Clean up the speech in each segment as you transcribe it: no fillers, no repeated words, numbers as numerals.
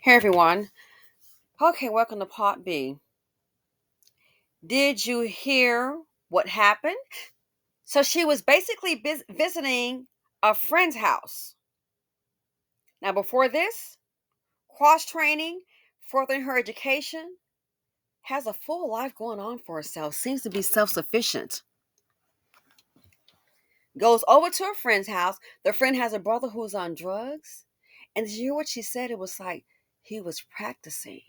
Hey everyone. Okay, welcome to Part B. Did you hear what happened? So she was basically visiting a friend's house. Now, before this, cross training, furthering her education, has a full life going on for herself, seems to be self sufficient. Goes over to a friend's house. The friend has a brother who's on drugs. And did you hear what she said? It was like he was practicing.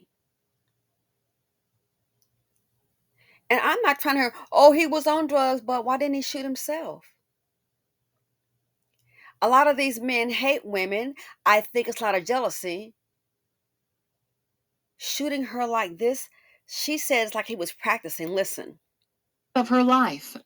And I'm not trying to hear, oh, he was on drugs, but why didn't he shoot himself? A lot of these men hate women. I think it's a lot of jealousy. Shooting her like this, she says like he was practicing. Listen. Of her life,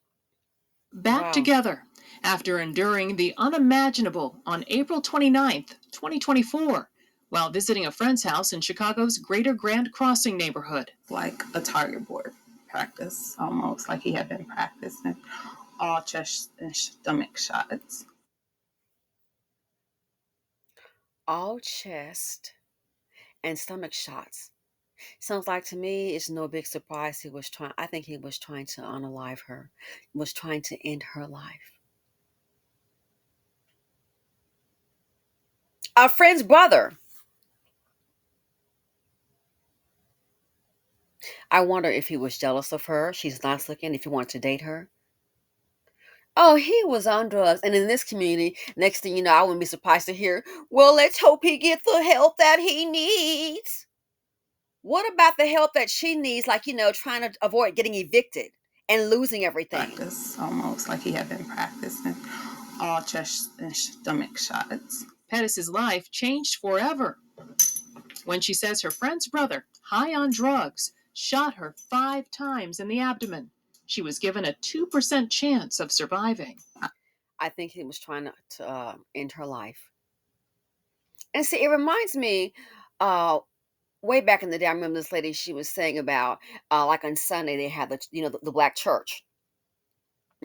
back Wow. together after enduring the unimaginable on April 29th, 2024, while visiting a friend's house in Chicago's Greater Grand Crossing neighborhood. Like a target board practice, almost like he had been practicing all chest and stomach shots. All chest and stomach shots. Sounds like to me it's no big surprise I think he was trying to unalive her, was trying to end her life. A friend's brother. I wonder if he was jealous of her. She's nice looking, if he wanted to date her. Oh, he was on drugs. And in this community, next thing you know, I wouldn't be surprised to hear, well, let's hope he gets the help that he needs. What about the help that she needs, like, trying to avoid getting evicted and losing everything? Practice, almost like he had been practicing all chest and stomach shots. Pettis's life changed forever when she says her friend's brother, high on drugs, shot her 5 times in the abdomen. She was given a 2% chance of surviving. I think he was trying to end her life. And see, it reminds me, uh, way back in the day, I remember this lady, she was saying about, like on Sunday, they had the black church.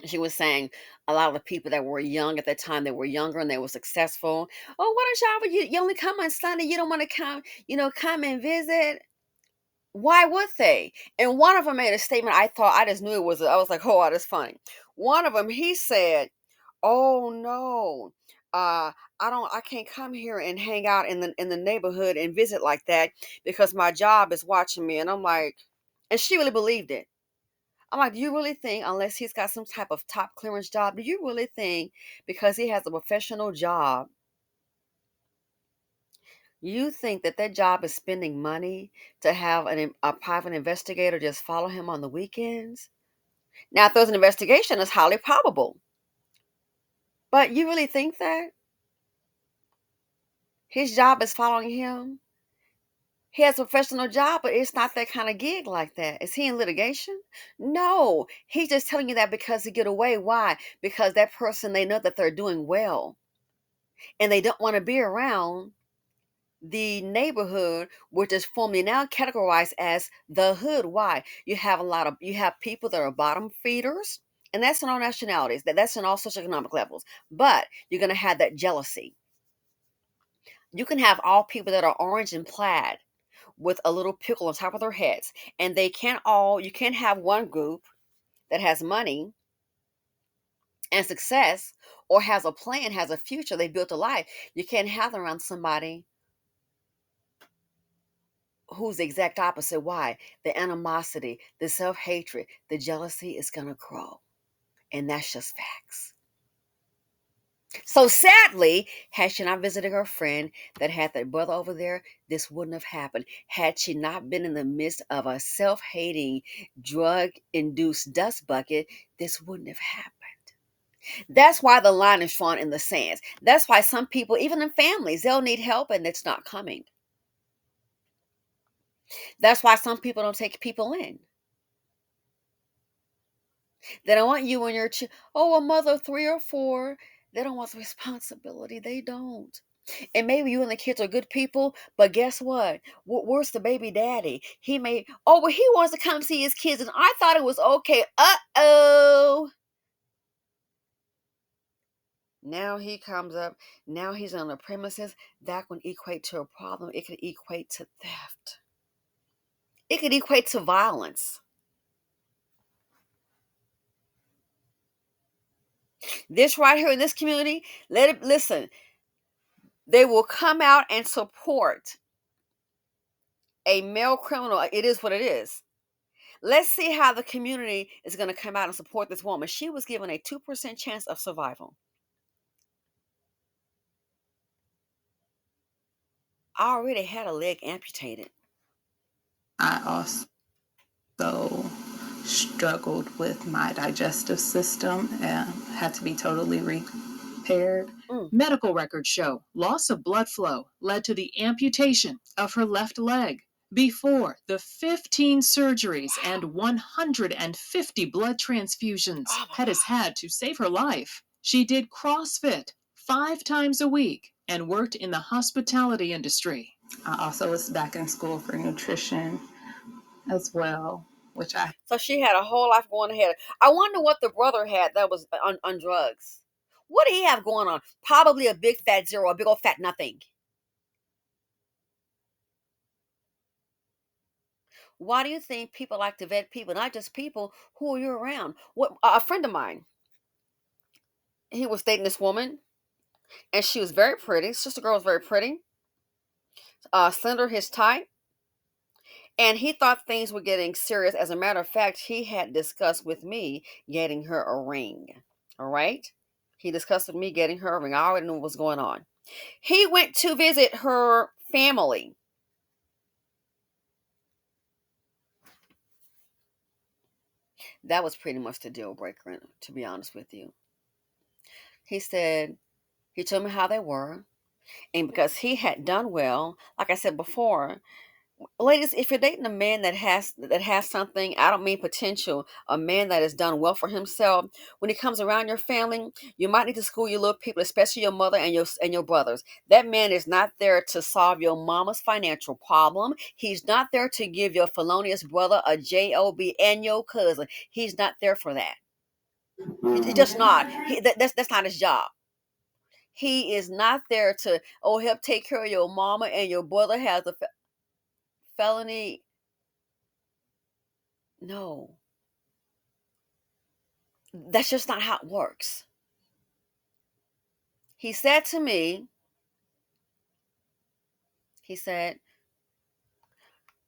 She was saying a lot of the people that were young at that time, they were younger and they were successful. Oh, why don't you only come on Sunday? You don't want to come and visit. Why would they? And one of them made a statement. I just knew it was. I was like, oh, that's funny. One of them, he said, "Oh no, I can't come here and hang out in the neighborhood and visit like that because my job is watching me." And I'm like, and she really believed it. I'm like, do you really think, unless he's got some type of top clearance job, do you really think because he has a professional job, you think that that job is spending money to have a private investigator just follow him on the weekends? Now, if there's an investigation, it's highly probable. But you really think that his job is following him? He has a professional job, but it's not that kind of gig like that. Is he in litigation? No, he's just telling you that because to get away. Why? Because that person, they know that they're doing well and they don't want to be around the neighborhood, which is formerly now categorized as the hood. Why? You have people that are bottom feeders, and that's in all nationalities, that's in all socioeconomic levels. But you're gonna have that jealousy. You can have all people that are orange and plaid with a little pickle on top of their heads, and you can't have one group that has money and success or has a plan, has a future, they built a life. You can't have them around somebody who's the exact opposite. Why? The animosity, the self hatred, the jealousy is going to grow. And that's just facts. So sadly, had she not visited her friend that had that brother over there, this wouldn't have happened. Had she not been in the midst of a self hating, drug induced dust bucket, this wouldn't have happened. That's why the line is drawn in the sands. That's why some people, even in families, they'll need help and it's not coming. That's why some people don't take people in. They don't want you and your oh, a mother of three or four. They don't want the responsibility. They don't. And maybe you and the kids are good people, but guess what? Where's the baby daddy? Oh, well, he wants to come see his kids, and I thought it was okay. Uh oh. Now he comes up. Now he's on the premises. That can equate to a problem. It could equate to theft. It could equate to violence. This right here in this community, let it listen. They will come out and support a male criminal. It is what it is. Let's see how the community is going to come out and support this woman. She was given a 2% chance of survival. I already had a leg amputated. I also struggled with my digestive system and had to be totally repaired. Mm. Medical records show loss of blood flow led to the amputation of her left leg. Before the 15 surgeries and 150 blood transfusions Oh my Pettis gosh. had to save her life, she did CrossFit 5 times a week and worked in the hospitality industry. I also was back in school for nutrition as well, which I So she had a whole life going ahead. I wonder what the brother had that was on drugs. What did he have going on? Probably a big fat zero, a big old fat nothing. Why do you think people like to vet people, not just people who are you around? What a friend of mine, he was dating this woman, and she was very pretty. Sister girl was very pretty, slender, his type, and he thought things were getting serious. As a matter of fact, he had discussed with me getting her a ring. All right, he discussed with me getting her a ring. I already knew what was going on. He went to visit her family. That was pretty much the deal breaker, to be honest with you. He said, he told me how they were. And because he had done well, like I said before, ladies, if you're dating a man that has something, I don't mean potential, a man that has done well for himself, when he comes around your family, you might need to school your little people, especially your mother and your brothers. That man is not there to solve your mama's financial problem. He's not there to give your felonious brother a job and your cousin. He's not there for that. He's just not. That's not his job. He is not there to help take care of your mama and your brother has a felony. No, that's just not how it works. He said to me, he said,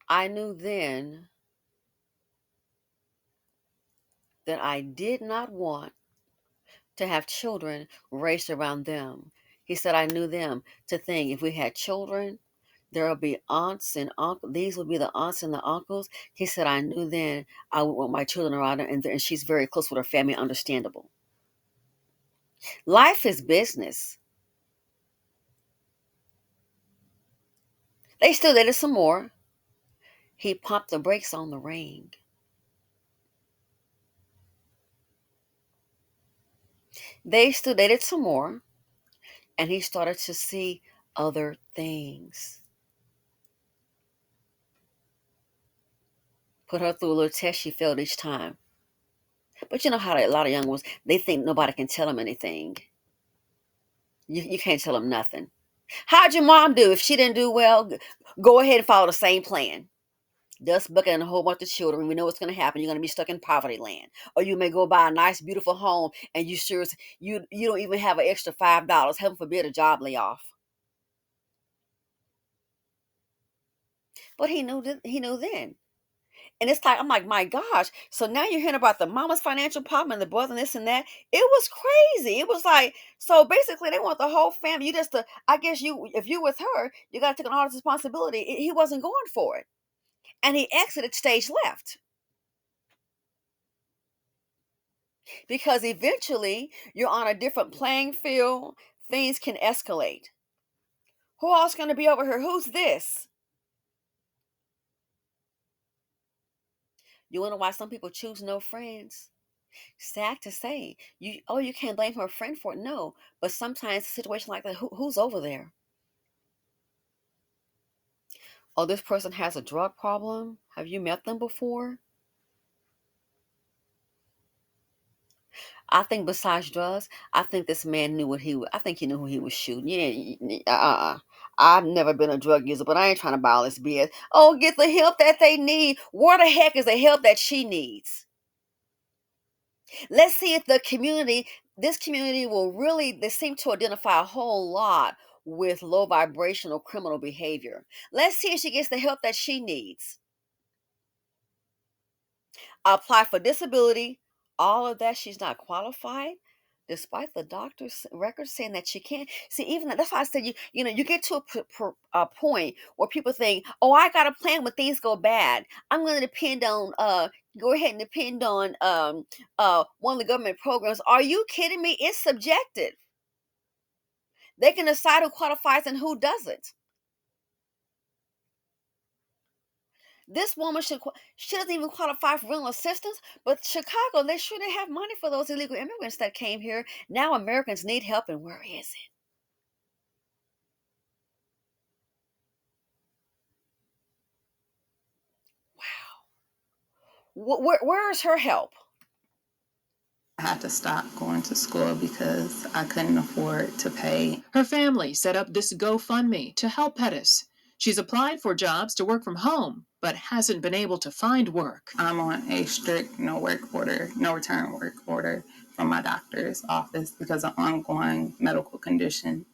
I knew then that I did not want to have children raised around them. He said, I knew them to think if we had children, there will be aunts and uncles. These would be the aunts and the uncles. He said, I knew then I would want my children around her, and she's very close with her family, understandable. Life is business. They still did it some more. He pumped the brakes on the ring. They still dated some more, and he started to see other things. Put her through a little test she failed each time. But you know how a lot of young ones, they think nobody can tell them anything. You can't tell them nothing. How'd your mom do? If she didn't do well, go ahead and follow the same plan. Dust bucket and a whole bunch of children. We know what's going to happen. You're going to be stuck in poverty land, or you may go buy a nice, beautiful home, and you don't even have an extra $5. Heaven forbid a job layoff. But he knew then. And it's like, I'm like, my gosh. So now you're hearing about the mama's financial problem and the brother and this and that. It was crazy. It was like, so basically they want the whole family. You just, I guess if you with her, you got to take on all this responsibility. He wasn't going for it. And he exited stage left because eventually you're on a different playing field. Things can escalate. Who else going to be over here? Who's this? You wonder why some people choose no friends? Sad to say, you can't blame her friend for it. No, but sometimes a situation like that, who's over there? Oh, this person has a drug problem. Have you met them before? I think besides drugs, I think this man knew what I think he knew who he was shooting. Yeah, I've never been a drug user, but I ain't trying to buy all this BS. Oh, get the help that they need. Where the heck is the help that she needs? Let's see if this community will really, they seem to identify a whole lot with low vibrational criminal behavior. Let's see if she gets the help that she needs. Apply for disability, all of that, she's not qualified, despite the doctor's records saying that she can. See, even that's why I said you get to a point where people think, oh, I got a plan when things go bad. I'm going to depend on go ahead and depend on one of the government programs. Are you kidding me? It's subjective. They can decide who qualifies and who doesn't. This woman she doesn't even qualify for rental assistance, but Chicago, they sure they have money for those illegal immigrants that came here. Now Americans need help, and where is it? Wow. Where is her help? I had to stop going to school because I couldn't afford to pay. Her family set up this GoFundMe to help Pettis. She's applied for jobs to work from home, but hasn't been able to find work. I'm on a strict no return work order from my doctor's office because of ongoing medical condition.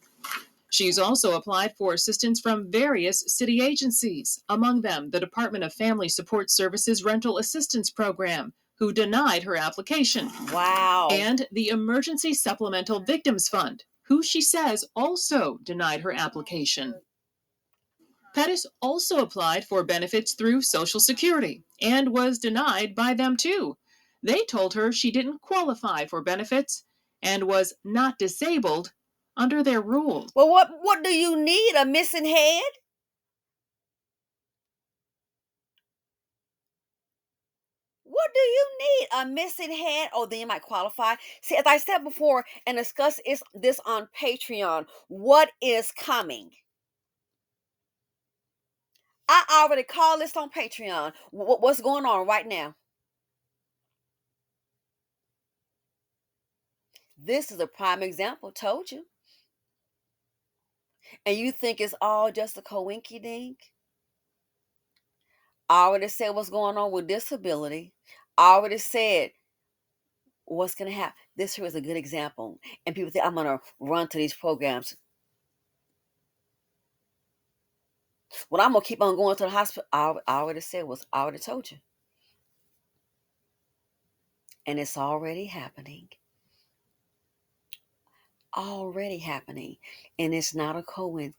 She's also applied for assistance from various city agencies, among them the Department of Family Support Services Rental Assistance Program, who denied her application. Wow. And the Emergency Supplemental Victims Fund, who she says also denied her application. Pettis also applied for benefits through Social Security and was denied by them too. They told her she didn't qualify for benefits and was not disabled under their rules. Well, what do you need? A missing head? What do you need? A missing head? Oh, then you might qualify. See, as I said before and discussed this on Patreon, what is coming? I already called this on Patreon. What's going on right now? This is a prime example. Told you. And you think it's all just a coinky dink? I already said what's going on with disability. I already said what's going to happen. This here is a good example. And people think I'm going to run to these programs. Well, I'm going to keep on going to the hospital. I already said I already told you. And it's already happening. Already happening. And it's not a coincidence.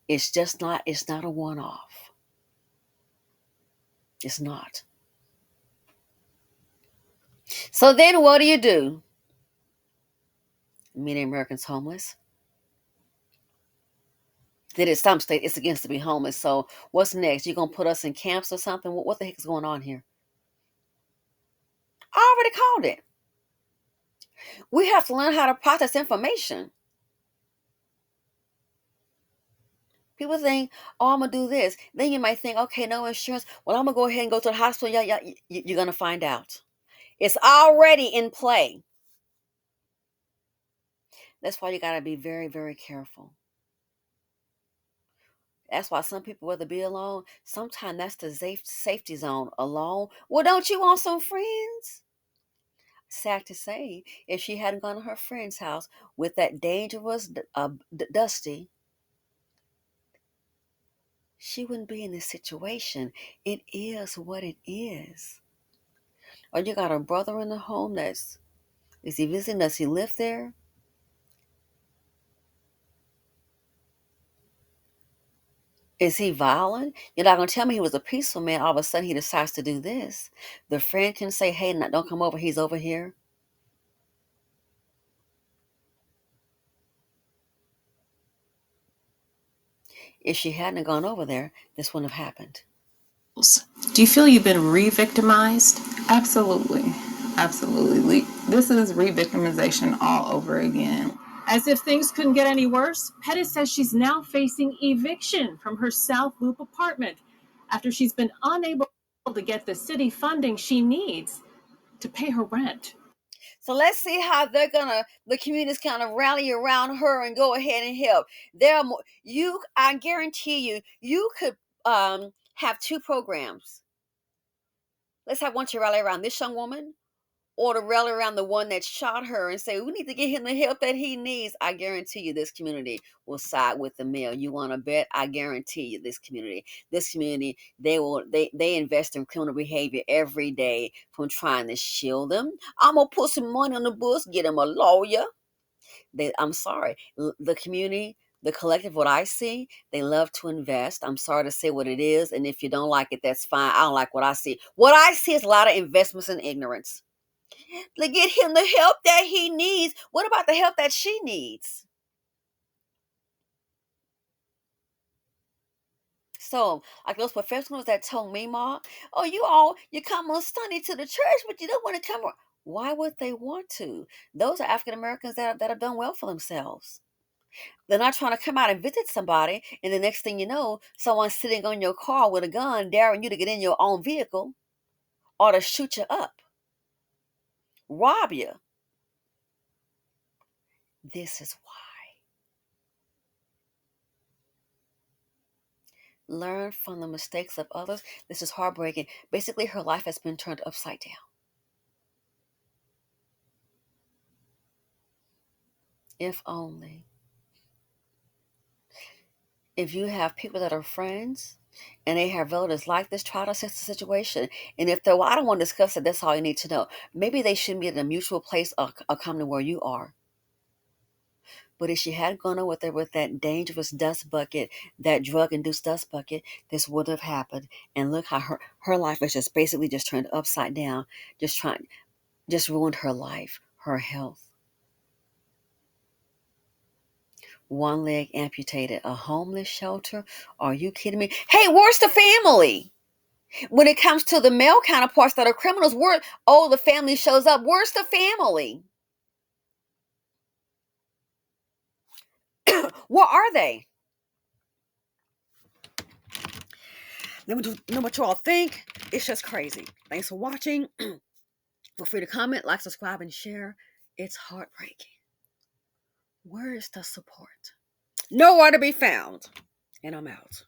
It's not a one-off. It's not. So then what do? Many Americans homeless. That in some state it's against to be homeless. So what's next? You gonna put us in camps or something? What the heck is going on here? I already called it. We have to learn how to process information. People think, oh, I'm gonna do this. Then you might think, okay, no insurance. Well, I'm gonna go ahead and go to the hospital. Yeah, you're gonna find out. It's already in play. That's why you gotta be very, very careful. That's why some people rather be alone. Sometimes that's the safety zone. Alone. Well, don't you want some friends? Sad to say, if she hadn't gone to her friend's house with that dangerous Dusty, she wouldn't be in this situation. It is what it is. Or you got a brother in the home is he visiting? Does he live there? Is he violent? You're not going to tell me he was a peaceful man. All of a sudden he decides to do this. The friend can say, hey, don't come over. He's over here. If she hadn't gone over there, this wouldn't have happened. Do you feel you've been re-victimized? Absolutely. Absolutely. This is re-victimization all over again. As if things couldn't get any worse, Pettis says she's now facing eviction from her South Loop apartment after she's been unable to get the city funding she needs to pay her rent. So let's see how the community's kind of rally around her and go ahead and help. There are more, I guarantee you could have two programs. Let's have one to rally around this young woman, or to rally around the one that shot her and say, we need to get him the help that he needs. I guarantee you this community will side with the male. You want to bet? I guarantee you this community, they invest in criminal behavior every day from trying to shield them. I'm going to put some money on the books, get him a lawyer. I'm sorry, the community, the collective, what I see, they love to invest. I'm sorry to say what it is. And if you don't like it, that's fine. I don't like what I see. What I see is a lot of investments in ignorance to get him the help that he needs. What about the help that she needs? So, like those professionals that told me, Ma, oh, you come on Sunday to the church, but you don't want to come. Why would they want to? Those are African Americans that have done well for themselves. They're not trying to come out and visit somebody, and the next thing you know, someone's sitting on your car with a gun, daring you to get in your own vehicle or to shoot you up, rob you. This is why. Learn from the mistakes of others. This is heartbreaking. Basically, her life has been turned upside down. If only. If you have people that are friends and they have relatives like this, try to assess the situation. And if they're, well, I don't want to discuss it, that's all you need to know. Maybe they shouldn't be in a mutual place or coming where you are. But if she had gone on with her with that dangerous dust bucket, that drug-induced dust bucket, this would have happened. And look how her life is just basically just turned upside down, just ruined her life, her health. One leg amputated, a homeless shelter. Are you kidding me? Hey, where's the family? When it comes to the male counterparts that are criminals, the family shows up. Where's the family? Where are they? Know what you all think? It's just crazy. Thanks for watching. Feel free to comment, like, subscribe, and share. It's heartbreaking. Where is the support? Nowhere to be found. And I'm out.